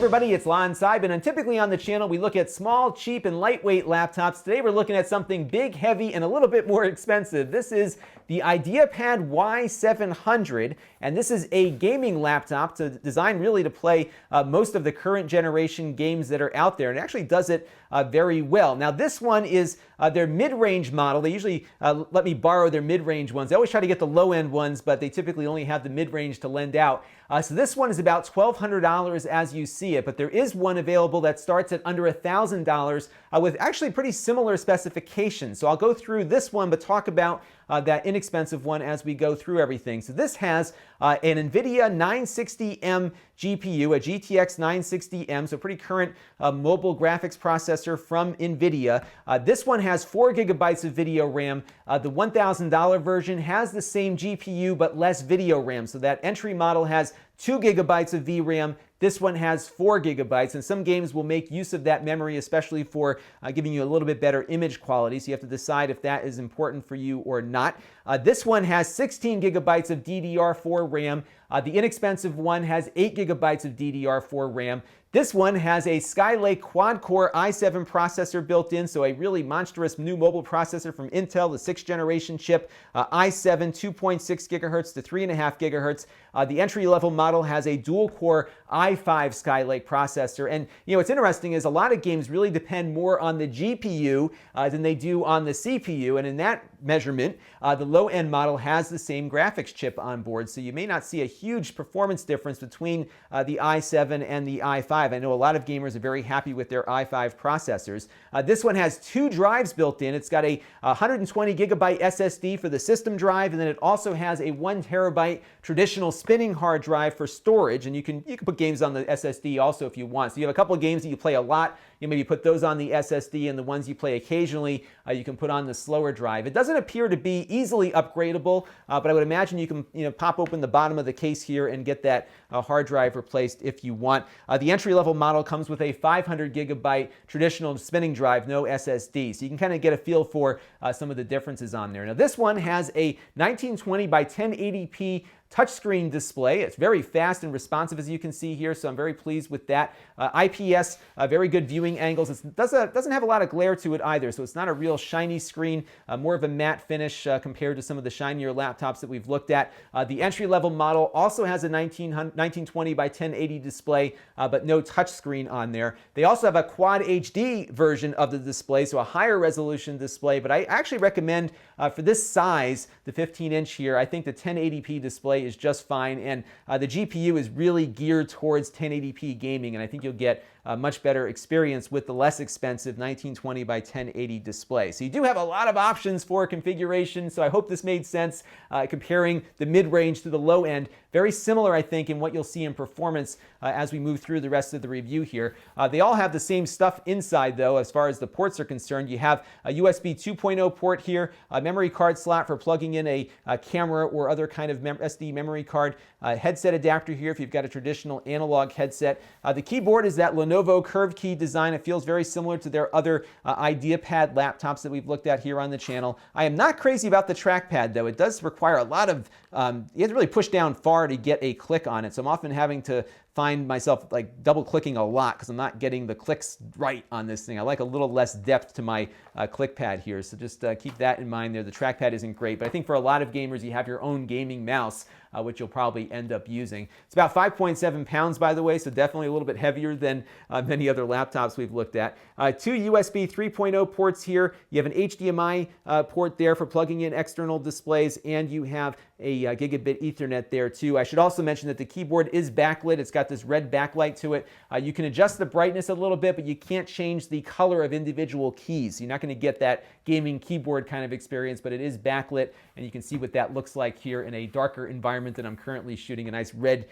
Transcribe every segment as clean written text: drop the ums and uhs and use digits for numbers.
everybody, it's Lon.TV, and typically on the channel we look at small, cheap, and lightweight laptops. Today we're looking at something big, heavy, and a little bit more expensive. This is the Ideapad Y700, and this is a gaming laptop designed really to play most of the current generation games that are out there, and it actually does it very well. Now this one is their mid-range model. They usually let me borrow their mid-range ones. I always try to get the low-end ones, but they typically only have the mid-range to lend out. So this one is about $1,200 as you see it, but there is one available that starts at under $1,000 with actually pretty similar specifications. So I'll go through this one, but talk about that inexpensive one as we go through everything. So this has an NVIDIA 960M GPU, a GTX 960M, so pretty current mobile graphics processor from NVIDIA. This one has 4 gigabytes of video RAM. The $1,000 version has the same GPU but less video RAM. So that entry model has 2 gigabytes of VRAM. This one has 4 gigabytes, and some games will make use of that memory, especially for giving you a little bit better image quality, so you have to decide if that is important for you or not. This one has 16 gigabytes of DDR4 RAM. The inexpensive one has 8 gigabytes of DDR4 RAM. This one has a Skylake quad-core i7 processor built in, so a really monstrous new mobile processor from Intel, the 6th generation chip, i7 2.6 gigahertz to 3.5 gigahertz. The entry-level model has a dual-core i5 Skylake processor, and what's interesting is a lot of games really depend more on the GPU than they do on the CPU, and in that measurement, the low-end model has the same graphics chip on board, so you may not see a huge performance difference between the i7 and the i5. I know a lot of gamers are very happy with their i5 processors. This one has 2 drives built in. It's got a 120 gigabyte SSD for the system drive, and then it also has a 1 terabyte traditional spinning hard drive for storage, and you can put games on the SSD also if you want. So you have a couple of games that you play a lot, you maybe put those on the SSD, and the ones you play occasionally you can put on the slower drive. It doesn't appear to be easily upgradable, but I would imagine you can pop open the bottom of the case here and get that hard drive replaced if you want. The entry-level model comes with a 500 gigabyte traditional spinning drive, no SSD, so you can kind of get a feel for some of the differences on there. Now this one has a 1920 by 1080p touchscreen display. It's very fast and responsive, as you can see here, so I'm very pleased with that. IPS, very good viewing angles. It doesn't have a lot of glare to it either, so it's not a real shiny screen, more of a matte finish compared to some of the shinier laptops that we've looked at. The entry-level model also has a 1920 by 1080 display, but no touchscreen on there. They also have a Quad HD version of the display, so a higher resolution display, but I actually recommend for this size, the 15-inch here, I think the 1080p display is just fine, and the GPU is really geared towards 1080p gaming, and I think you'll get a much better experience with the less expensive 1920 by 1080 display. So you do have a lot of options for configuration, so I hope this made sense comparing the mid-range to the low end. Very similar, I think, in what you'll see in performance as we move through the rest of the review here. They all have the same stuff inside, though, as far as the ports are concerned. You have a USB 2.0 port here, a memory card slot for plugging in a camera or other kind of SD memory card, headset adapter here if you've got a traditional analog headset. The keyboard is that Lenovo curved key design. It feels very similar to their other Ideapad laptops that we've looked at here on the channel. I am not crazy about the trackpad, though. It does require a lot of, you have to really push down far to get a click on it, so I'm often having to find myself like double clicking a lot because I'm not getting the clicks right on this thing. I like a little less depth to my click pad here, so just keep that in mind there. The trackpad isn't great, but I think for a lot of gamers, you have your own gaming mouse, which you'll probably end up using. It's about 5.7 pounds, by the way, so definitely a little bit heavier than many other laptops we've looked at. 2 USB 3.0 ports here. You have an HDMI port there for plugging in external displays, and you have a gigabit Ethernet there too. I should also mention that the keyboard is backlit. It's got this red backlight to it. You can adjust the brightness a little bit, but you can't change the color of individual keys. You're not going to get that gaming keyboard kind of experience, but it is backlit, and you can see what that looks like here in a darker environment than I'm currently shooting. A nice red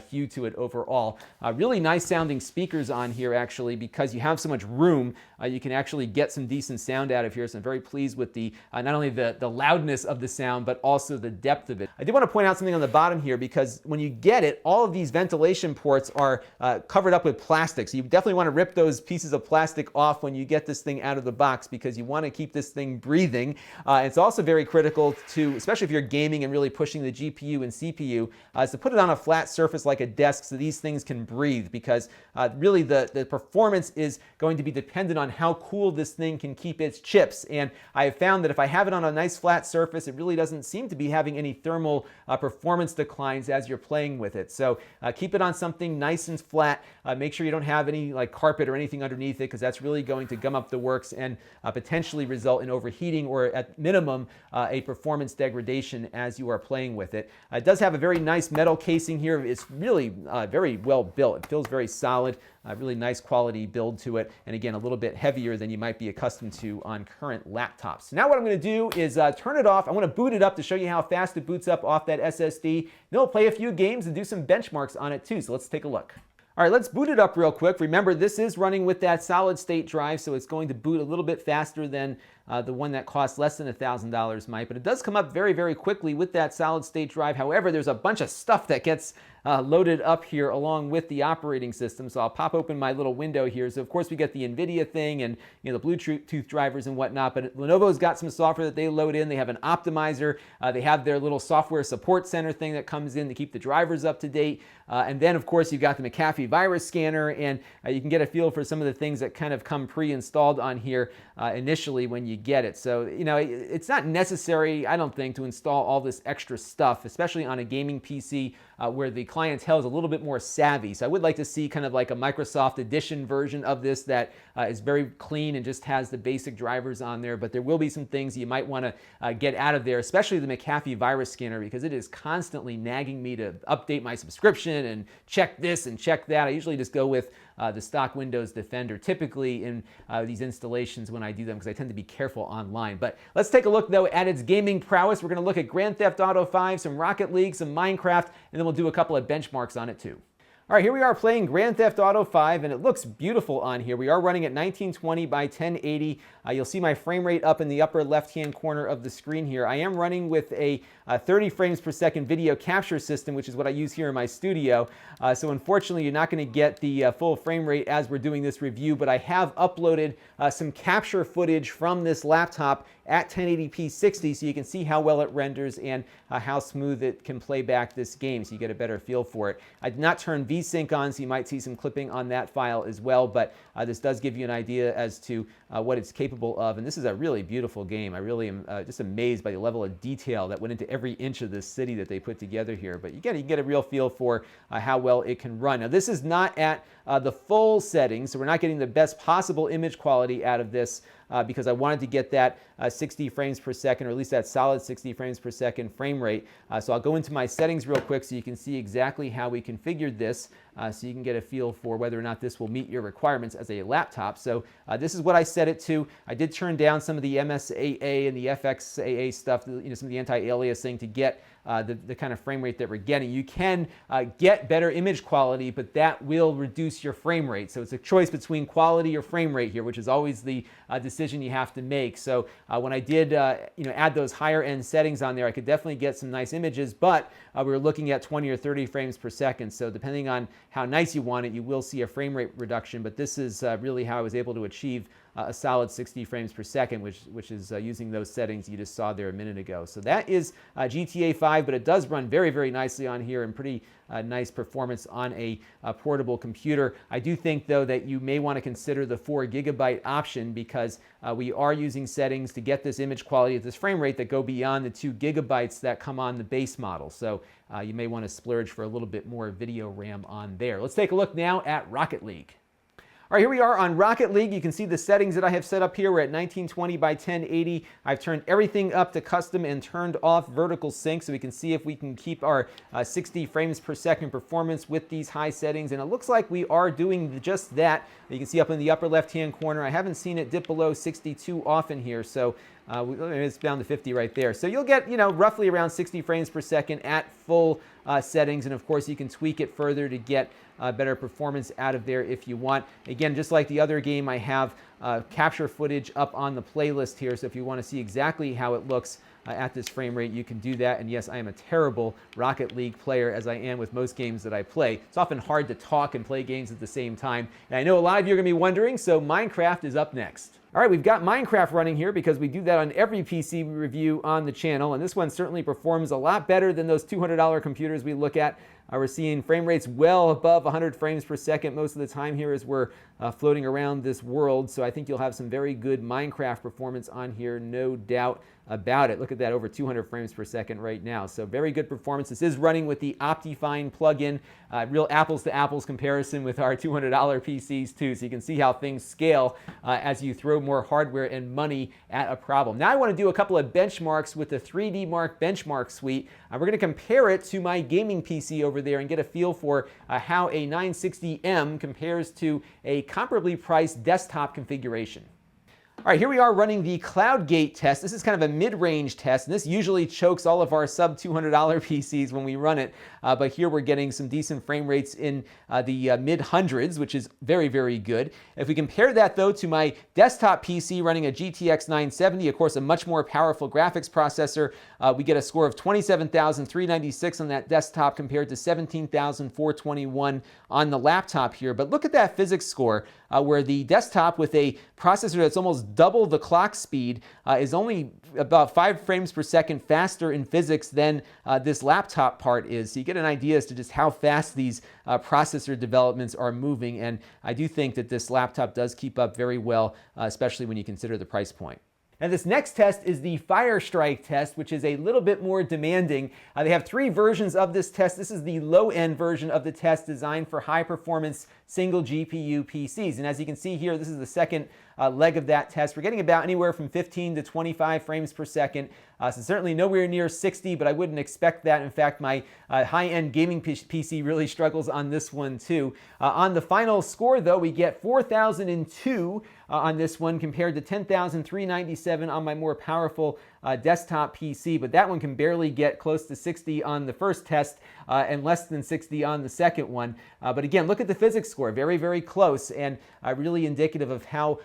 hue to it overall. Really nice sounding speakers on here, actually, because you have so much room. You can actually get some decent sound out of here, so I'm very pleased with the not only the loudness of the sound, but also the depth of it. I did want to point out something on the bottom here, because when you get it, all of these ventilation ports are covered up with plastic. So you definitely want to rip those pieces of plastic off when you get this thing out of the box, because you want to keep this thing breathing. It's also very critical to, especially if you're gaming and really pushing the GPU and CPU, is to put it on a flat surface like a desk so these things can breathe, because really the performance is going to be dependent on how cool this thing can keep its chips. And I have found that if I have it on a nice flat surface, it really doesn't seem to be having any thermal performance declines as you're playing with it. So keep it on something nice and flat. Make sure you don't have any like carpet or anything underneath it, because that's really going to gum up the works and potentially result in overheating, or at minimum a performance degradation as you are playing with it. It does have a very nice metal casing here. It's really very well built. It feels very solid. Really nice quality build to it, and again, a little bit heavier than you might be accustomed to on current laptops. So now what I'm going to do is turn it off. I want to boot it up to show you how fast it boots up off that SSD. Then we'll play a few games and do some benchmarks on it too, so let's take a look. All right, let's boot it up real quick. Remember, this is running with that solid state drive, so it's going to boot a little bit faster than the one that costs less than $1,000 might, but it does come up very, very quickly with that solid state drive. However, there's a bunch of stuff that gets loaded up here along with the operating system. So I'll pop open my little window here. So of course we get the NVIDIA thing and the Bluetooth drivers and whatnot, but Lenovo's got some software that they load in. They have an optimizer. They have their little software support center thing that comes in to keep the drivers up to date. And then of course you've got the McAfee virus scanner, and you can get a feel for some of the things that kind of come pre-installed on here initially when you get it. So, it's not necessary, I don't think, to install all this extra stuff, especially on a gaming PC where the clientele is a little bit more savvy. So I would like to see kind of like a Microsoft Edition version of this that is very clean and just has the basic drivers on there. But there will be some things you might want to get out of there, especially the McAfee virus scanner, because it is constantly nagging me to update my subscription and check this and check that. I usually just go with the stock Windows Defender typically in these installations when I do them, because I tend to be careful online. But let's take a look though at its gaming prowess. We're going to look at Grand Theft Auto 5, some Rocket League, some Minecraft, and then we'll do a couple of benchmarks on it too. All right, here we are playing Grand Theft Auto 5, and it looks beautiful on here. We are running at 1920 by 1080. You'll see my frame rate up in the upper left-hand corner of the screen here. I am running with a 30 frames per second video capture system, which is what I use here in my studio. So unfortunately, you're not going to get the full frame rate as we're doing this review, but I have uploaded some capture footage from this laptop at 1080p 60, so you can see how well it renders and how smooth it can play back this game, so you get a better feel for it. I did not turn VSync on, so you might see some clipping on that file as well, but this does give you an idea as to what it's capable of, and this is a really beautiful game. I really am just amazed by the level of detail that went into every inch of this city that they put together here, but you can get a real feel for how well it can run. Now, this is not at the full settings, so we're not getting the best possible image quality out of this because I wanted to get that 60 frames per second, or at least that solid 60 frames per second frame rate. So I'll go into my settings real quick so you can see exactly how we configured this, so you can get a feel for whether or not this will meet your requirements as a laptop. So this is what I set it to. I did turn down some of the MSAA and the FXAA stuff, some of the anti-aliasing to get the kind of frame rate that we're getting. You can get better image quality, but that will reduce your frame rate. So it's a choice between quality or frame rate here, which is always the decision you have to make. So when I did add those higher end settings on there, I could definitely get some nice images, but we were looking at 20 or 30 frames per second. So depending on how nice you want it, you will see a frame rate reduction, but this is really how I was able to achieve a solid 60 frames per second, which is using those settings you just saw there a minute ago. So that is GTA 5, but it does run very, very nicely on here, and pretty nice performance on a portable computer. I do think, though, that you may want to consider the 4 GB option, because we are using settings to get this image quality at this frame rate that go beyond the 2 GB that come on the base model. So you may want to splurge for a little bit more video RAM on there. Let's take a look now at Rocket League. All right, here we are on Rocket League. You can see the settings that I have set up here. We're at 1920 by 1080. I've turned everything up to custom and turned off vertical sync, so we can see if we can keep our 60 frames per second performance with these high settings. And it looks like we are doing just that. You can see up in the upper left-hand corner, I haven't seen it dip below 62 often here, so it's down to 50 right there. So you'll get, roughly around 60 frames per second at full settings, and of course you can tweak it further to get better performance out of there if you want. Again, just like the other game, I have capture footage up on the playlist here, so if you want to see exactly how it looks at this frame rate, you can do that. And yes, I am a terrible Rocket League player, as I am with most games that I play. It's often hard to talk and play games at the same time. And I know a lot of you are going to be wondering, so Minecraft is up next. All right, we've got Minecraft running here because we do that on every PC review on the channel, and this one certainly performs a lot better than those $200 computers we look at. We're seeing frame rates well above 100 frames per second most of the time here as we're floating around this world, so I think you'll have some very good Minecraft performance on here, no doubt about it. Look at that, over 200 frames per second right now. So very good performance. This is running with the Optifine plugin, real apples to apples comparison with our $200 PCs too. So you can see how things scale as you throw more hardware and money at a problem. Now I want to do a couple of benchmarks with the 3D Mark benchmark suite. We're going to compare it to my gaming PC over there and get a feel for how a 960M compares to a comparably priced desktop configuration. All right, here we are running the CloudGate test. This is kind of a mid-range test, and this usually chokes all of our sub-$200 PCs when we run it, but here we're getting some decent frame rates in the mid-hundreds, which is very, very good. If we compare that, though, to my desktop PC running a GTX 970, of course, a much more powerful graphics processor, we get a score of 27,396 on that desktop compared to 17,421 on the laptop here. But look at that physics score, where the desktop with a processor that's almost double the clock speed is only about 5 frames per second faster in physics than this laptop part is. So you get an idea as to just how fast these processor developments are moving, and I do think that this laptop does keep up very well, especially when you consider the price point. And this next test is the Firestrike test, which is a little bit more demanding. They have 3 versions of this test. This is the low-end version of the test designed for high-performance single GPU PCs. And as you can see here, this is the second leg of that test. We're getting about anywhere from 15 to 25 frames per second. So certainly nowhere near 60, but I wouldn't expect that. In fact, my high-end gaming PC really struggles on this one too. On the final score, though, we get 4,002 on this one compared to 10,397 on my more powerful desktop PC, but that one can barely get close to 60 on the first test and less than 60 on the second one. But again, look at the physics score, very, very close, and really indicative of how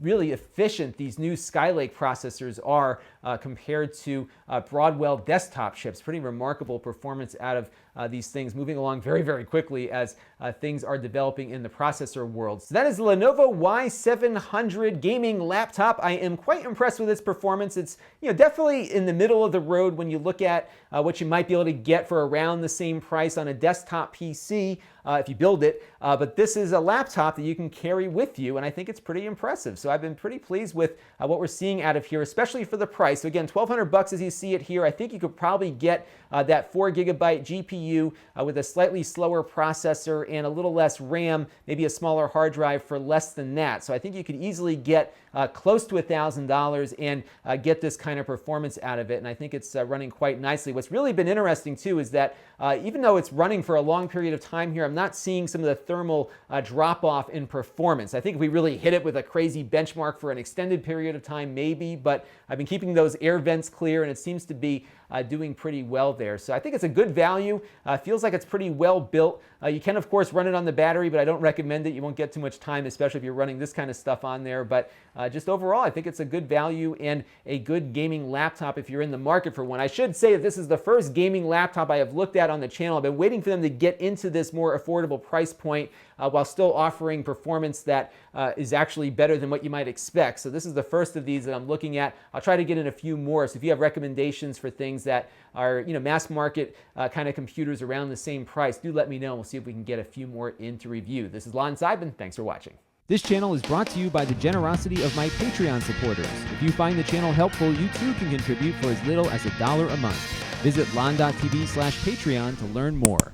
really efficient these new Skylake processors are compared to Broadwell desktop chips. Pretty remarkable performance out of these things, moving along very, very quickly as things are developing in the processor world. So that is the Lenovo Y700 gaming laptop. I am quite impressed with its performance. It's definitely in the middle of the road when you look at what you might be able to get for around the same price on a desktop PC if you build it. But this is a laptop that you can carry with you, and I think it's pretty impressive. So I've been pretty pleased with what we're seeing out of here, especially for the price. So again, $1,200 as you see it here. I think you could probably get that 4GB GPU with a slightly slower processor and a little less RAM, maybe a smaller hard drive for less than that. So I think you could easily get close to $1,000 and get this kind of performance out of it, and I think it's running quite nicely. What's really been interesting too is that even though it's running for a long period of time here, I'm not seeing some of the thermal drop-off in performance. I think if we really hit it with a crazy benchmark for an extended period of time, maybe, but I've been keeping those air vents clear, and it seems to be doing pretty well there. So I think it's a good value. Feels like it's pretty well built. You can, of course, run it on the battery, but I don't recommend it. You won't get too much time, especially if you're running this kind of stuff on there. But just overall, I think it's a good value and a good gaming laptop if you're in the market for one. I should say that this is the first gaming laptop I have looked at on the channel. I've been waiting for them to get into this more affordable price point while still offering performance that is actually better than what you might expect. So this is the first of these that I'm looking at. I'll try to get in a few more. So if you have recommendations for things that are mass market kind of computers around the same price, do let me know. We'll see if we can get a few more into review. This is Lon.TV. Thanks for watching. This channel is brought to you by the generosity of my Patreon supporters. If you find the channel helpful, you too can contribute for as little as $1 a month. Visit Lon.TV/Patreon to learn more.